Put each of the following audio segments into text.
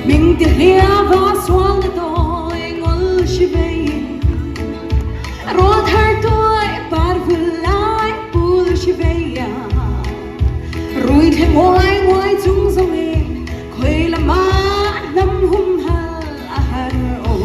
mình tiếc lia và xoang tôi ngol shi về rồi thar tôi par vulai pul shi về rồi thêm ngoài ngoài chung dòng em khơi làm má năm hum hal ahar o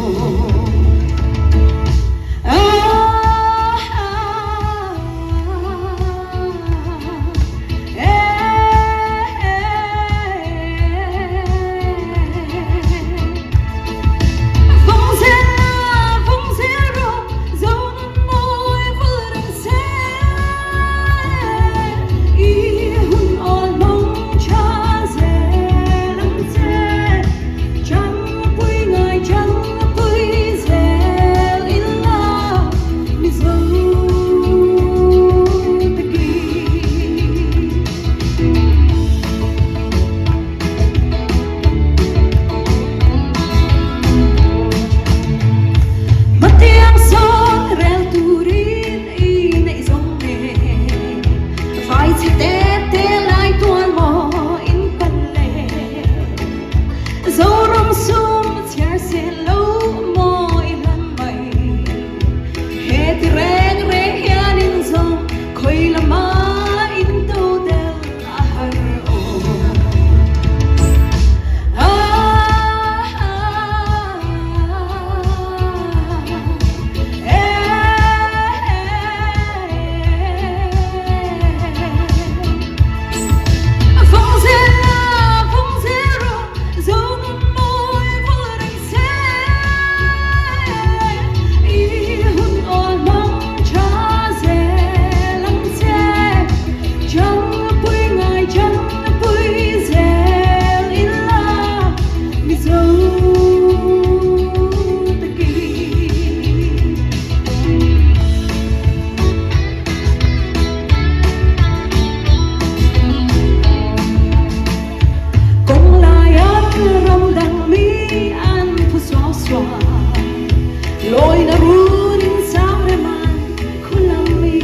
lối na ruin sao re man khulami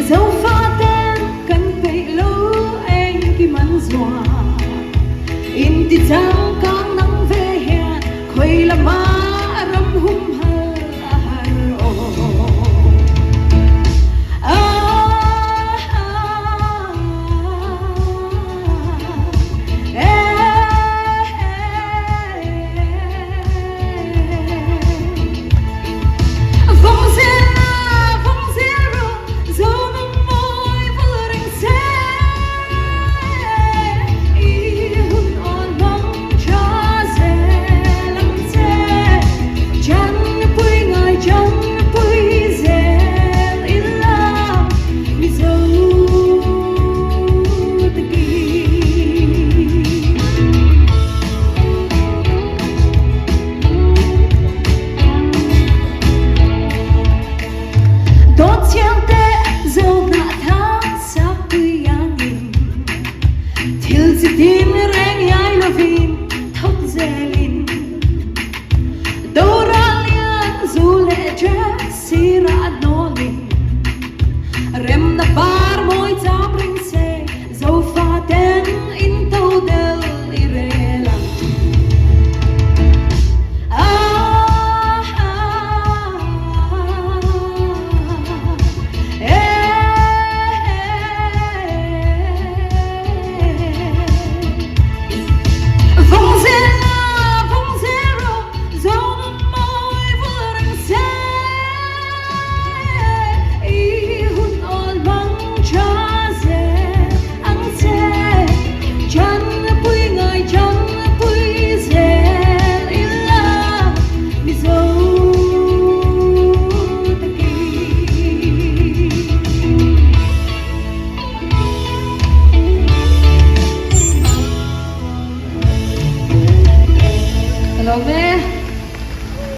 dấu pha tên cần phải lâu anh khi man doa in ti chang kang nang ve hian khoi la ma